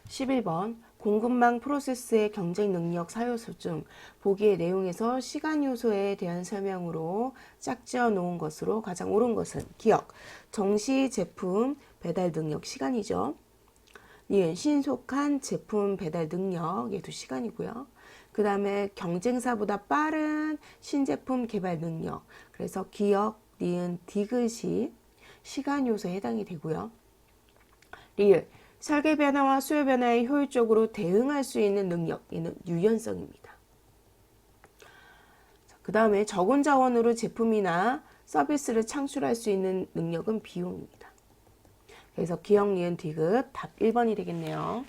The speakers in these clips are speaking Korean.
11번 공급망 프로세스의 경쟁 능력 사요소 중 보기의 내용에서 시간 요소에 대한 설명으로 짝지어 놓은 것으로 가장 옳은 것은 기억, 정시 제품 배달 능력 시간이죠. 니은 신속한 제품 배달 능력 얘도 시간이고요. 그 다음에 경쟁사보다 빠른 신제품 개발 능력, 그래서 기억, 니은 디귿이 시간 요소에 해당이 되고요. 리을 설계 변화와 수요 변화에 효율적으로 대응할 수 있는 능력, 얘는 유연성입니다. 그 다음에 적은 자원으로 제품이나 서비스를 창출할 수 있는 능력은 비용입니다. 그래서 기억, 니은, 디귿 답 1번이 되겠네요.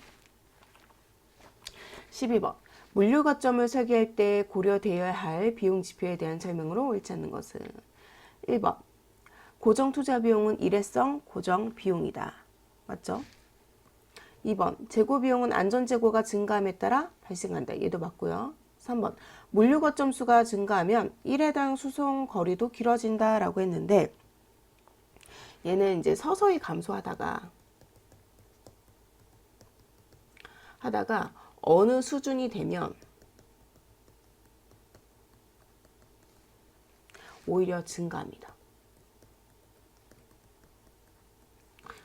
12번 물류 거점을 설계할 때 고려되어야 할 비용 지표에 대한 설명으로 옳지 않는 것은 1번 고정 투자 비용은 일회성 고정 비용이다. 맞죠? 2번 재고 비용은 안전 재고가 증가함에 따라 발생한다. 얘도 맞고요. 3번 물류 거점 수가 증가하면 1회당 수송 거리도 길어진다 라고 했는데 얘는 이제 서서히 감소하다가 어느 수준이 되면 오히려 증가합니다.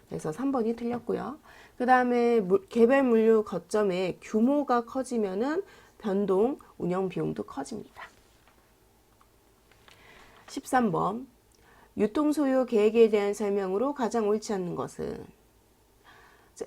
그래서 3번이 틀렸고요. 그 다음에 개별 물류 거점의 규모가 커지면은 변동 운영 비용도 커집니다. 13번 유통 소요 계획에 대한 설명으로 가장 옳지 않는 것은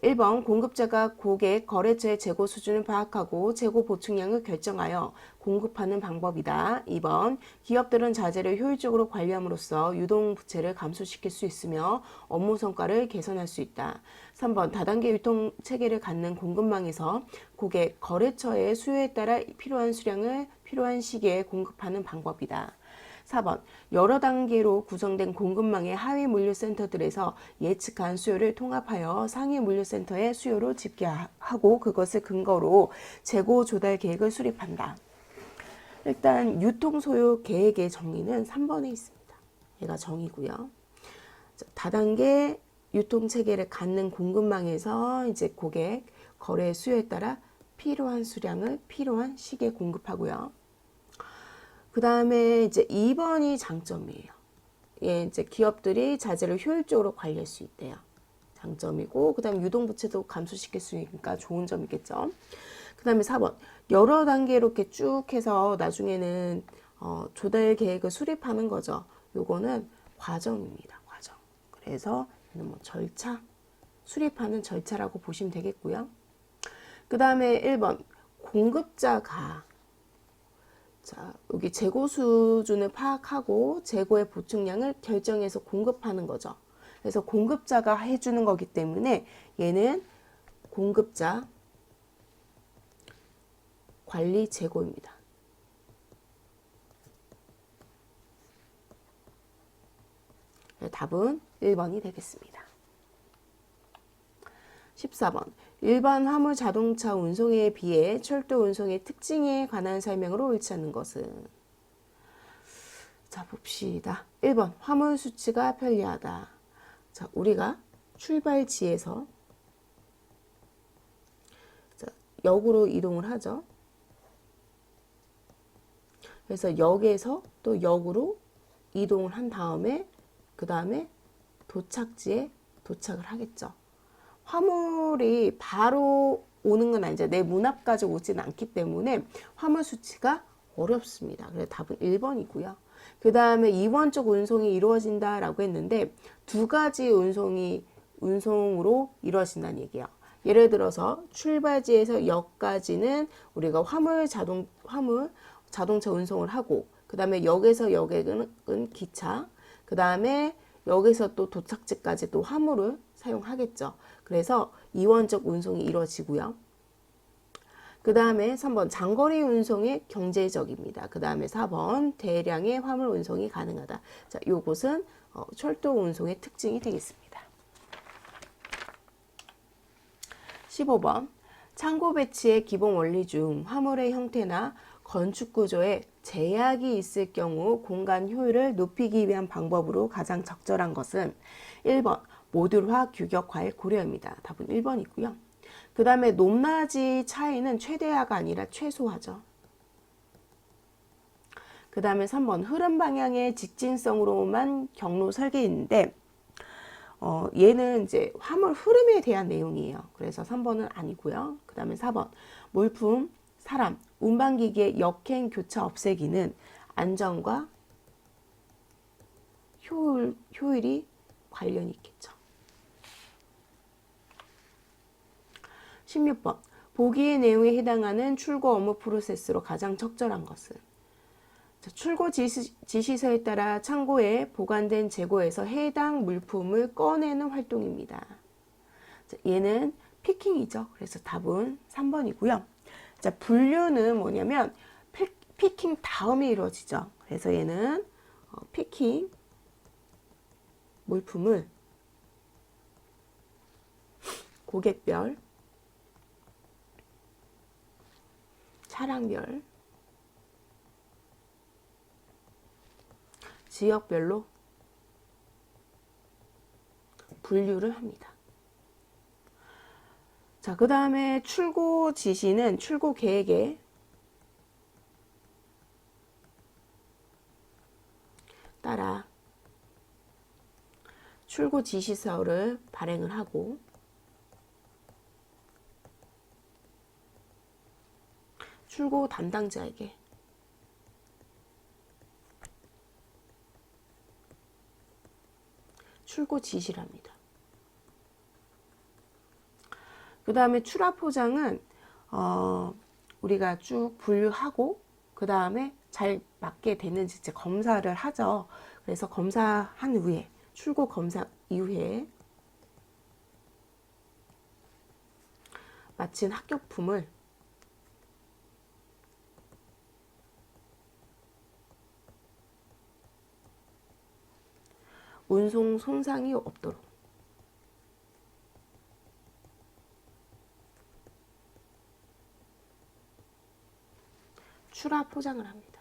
1번 공급자가 고객 거래처의 재고 수준을 파악하고 재고 보충량을 결정하여 공급하는 방법이다. 2번 기업들은 자재를 효율적으로 관리함으로써 유동부채를 감소시킬 수 있으며 업무 성과를 개선할 수 있다. 3번 다단계 유통 체계를 갖는 공급망에서 고객 거래처의 수요에 따라 필요한 수량을 필요한 시기에 공급하는 방법이다. 4번 여러 단계로 구성된 공급망의 하위 물류센터들에서 예측한 수요를 통합하여 상위 물류센터의 수요로 집계하고 그것을 근거로 재고 조달 계획을 수립한다. 일단 유통 소요 계획의 정의는 3번에 있습니다. 얘가 정의고요. 다단계 유통 체계를 갖는 공급망에서 이제 고객 거래 수요에 따라 필요한 수량을 필요한 시기에 공급하고요. 그 다음에 이제 2번이 장점이에요. 예, 이제 기업들이 자재를 효율적으로 관리할 수 있대요. 장점이고, 그 다음에 유동부채도 감소시킬 수 있으니까 좋은 점이겠죠. 그 다음에 4번. 여러 단계로 이렇게 쭉 해서 나중에는 조달 계획을 수립하는 거죠. 요거는 과정입니다. 과정. 그래서 뭐 절차, 수립하는 절차라고 보시면 되겠고요. 그 다음에 1번. 공급자가 자, 여기 재고 수준을 파악하고 재고의 보충량을 결정해서 공급하는 거죠. 그래서 공급자가 해주는 거기 때문에 얘는 공급자 관리 재고입니다. 답은 1번이 되겠습니다. 14번 일반 화물 자동차 운송에 비해 철도 운송의 특징에 관한 설명으로 옳지 않는 것은 자 봅시다. 1번 화물 수치가 편리하다. 자 우리가 출발지에서 자, 역으로 이동을 하죠. 그래서 역에서 또 역으로 이동을 한 다음에 그 다음에 도착지에 도착을 하겠죠. 화물이 바로 오는 건 아니죠. 내 문 앞까지 오진 않기 때문에 화물 수치가 어렵습니다. 그래서 답은 1번이고요. 그 다음에 이원적 운송이 이루어진다라고 했는데 두 가지 운송으로 이루어진다는 얘기예요. 예를 들어서 출발지에서 역까지는 우리가 화물 자동차 운송을 하고 그 다음에 역에서 역에는 기차 그 다음에 역에서 또 도착지까지 또 화물을 사용하겠죠. 그래서 이원적 운송이 이루어지고요. 그 다음에 3번 장거리 운송이 경제적입니다. 그 다음에 4번 대량의 화물 운송이 가능하다. 자, 요것은 철도 운송의 특징이 되겠습니다. 15번 창고 배치의 기본 원리 중 화물의 형태나 건축 구조에 제약이 있을 경우 공간 효율을 높이기 위한 방법으로 가장 적절한 것은 1번 모듈화 규격화의 고려입니다. 답은 1번이고요. 그 다음에 높낮이 차이는 최대화가 아니라 최소화죠. 그 다음에 3번 흐름 방향의 직진성으로만 경로 설계인데 얘는 이제 화물 흐름에 대한 내용이에요. 그래서 3번은 아니고요. 그 다음에 4번 물품, 사람, 운반기기의 역행 교차 없애기는 안전과 효율이 관련이 있겠죠. 16번 보기의 내용에 해당하는 출고 업무 프로세스로 가장 적절한 것은 출고 지시서에 따라 창고에 보관된 재고에서 해당 물품을 꺼내는 활동입니다. 얘는 피킹이죠. 그래서 답은 3번이고요. 자, 분류는 뭐냐면 피킹 다음에 이루어지죠. 그래서 얘는 피킹 물품을 고객별, 차량별, 지역별로 분류를 합니다. 자, 그 다음에 출고 지시는 출고 계획에 따라 출고 지시서를 발행을 하고 출고 담당자에게 출고 지시를 합니다. 그 다음에 출하 포장은 우리가 쭉 분류하고 그 다음에 잘 맞게 되는지 이제 검사를 하죠. 그래서 검사한 후에 출고 검사 이후에 마친 합격품을 운송 손상이 없도록 출하 포장을 합니다.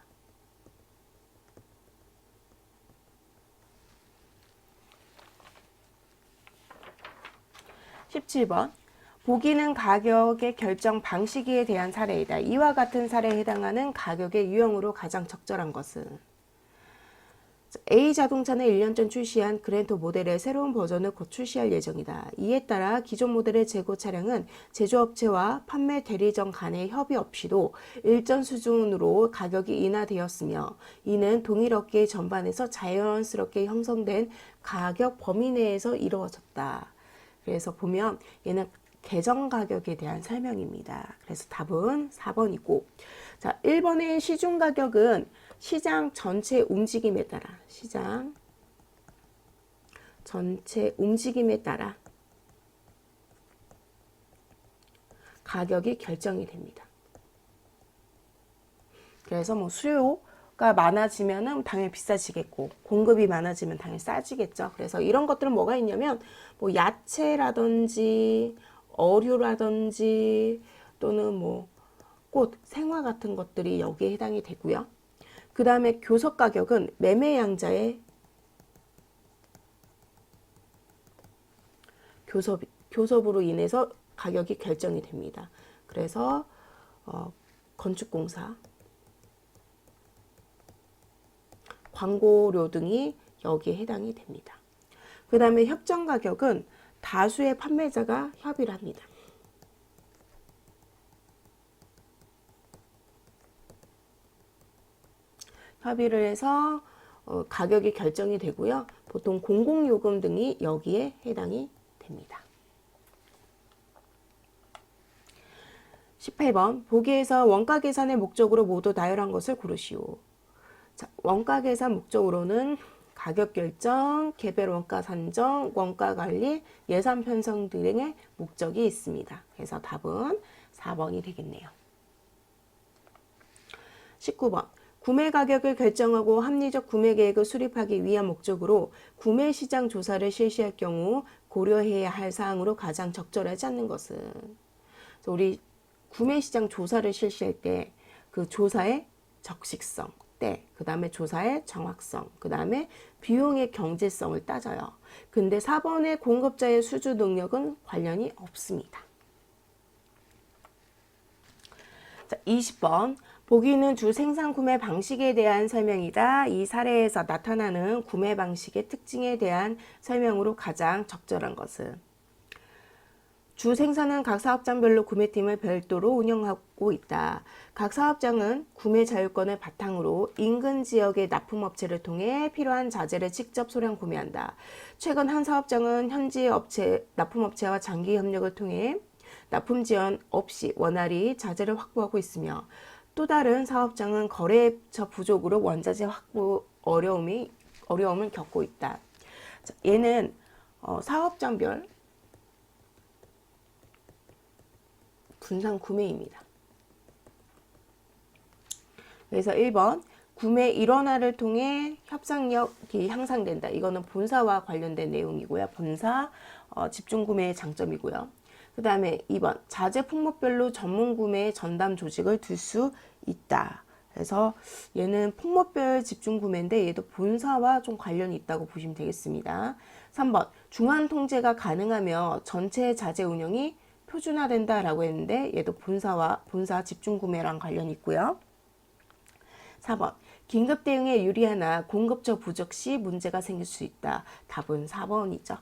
17번 보기는 가격의 결정 방식에 대한 사례이다. 이와 같은 사례에 해당하는 가격의 유형으로 가장 적절한 것은 A 자동차는 1년 전 출시한 그랜토 모델의 새로운 버전을 곧 출시할 예정이다. 이에 따라 기존 모델의 재고 차량은 제조업체와 판매 대리점 간의 협의 없이도 일정 수준으로 가격이 인하되었으며 이는 동일 업계 전반에서 자연스럽게 형성된 가격 범위 내에서 이루어졌다. 그래서 보면 얘는 개정 가격에 대한 설명입니다. 그래서 답은 4번이고 자, 1번의 시중 가격은 시장 전체 움직임에 따라 시장 전체 움직임에 따라 가격이 결정이 됩니다. 그래서 뭐 수요가 많아지면은 당연히 비싸지겠고 공급이 많아지면 당연히 싸지겠죠. 그래서 이런 것들은 뭐가 있냐면 뭐 야채라든지 어류라든지 또는 뭐 꽃, 생화 같은 것들이 여기에 해당이 되고요. 그 다음에 교섭 가격은 매매양자의 교섭으로 인해서 가격이 결정이 됩니다. 그래서 건축공사, 광고료 등이 여기에 해당이 됩니다. 그 다음에 협정 가격은 다수의 판매자가 협의를 합니다. 협의를 해서 가격이 결정이 되고요. 보통 공공요금 등이 여기에 해당이 됩니다. 18번 보기에서 원가 계산의 목적으로 모두 나열한 것을 고르시오. 자, 원가 계산 목적으로는 가격 결정, 개별 원가 산정, 원가 관리, 예산 편성 등의 목적이 있습니다. 그래서 답은 4번이 되겠네요. 19번 구매 가격을 결정하고 합리적 구매 계획을 수립하기 위한 목적으로 구매 시장 조사를 실시할 경우 고려해야 할 사항으로 가장 적절하지 않는 것은 우리 구매 시장 조사를 실시할 때 그 조사의 적식성, 그 다음에 조사의 정확성, 그 다음에 비용의 경제성을 따져요. 근데 4번의 공급자의 수주 능력은 관련이 없습니다. 자, 20번. 보기는 주 생산 구매 방식에 대한 설명이다. 이 사례에서 나타나는 구매 방식의 특징에 대한 설명으로 가장 적절한 것은 주 생산은 각 사업장별로 구매팀을 별도로 운영하고 있다. 각 사업장은 구매 자율권을 바탕으로 인근 지역의 납품업체를 통해 필요한 자재를 직접 소량 구매한다. 최근 한 사업장은 현지 납품업체와 장기 협력을 통해 납품 지연 없이 원활히 자재를 확보하고 있으며 또 다른 사업장은 거래처 부족으로 원자재 확보 어려움을 겪고 있다. 자, 얘는 사업장별 분산 구매입니다. 그래서 1번 구매 일원화를 통해 협상력이 향상된다. 이거는 본사와 관련된 내용이고요. 본사 집중 구매의 장점이고요. 그 다음에 2번 자재 품목별로 전문 구매 전담 조직을 둘 수 있다. 그래서 얘는 품목별 집중 구매인데 얘도 본사와 좀 관련이 있다고 보시면 되겠습니다. 3번 중앙 통제가 가능하며 전체 자재 운영이 표준화된다라고 했는데 얘도 본사 집중 구매랑 관련이 있고요. 4번 긴급 대응에 유리하나 공급처 부족 시 문제가 생길 수 있다. 답은 4번이죠.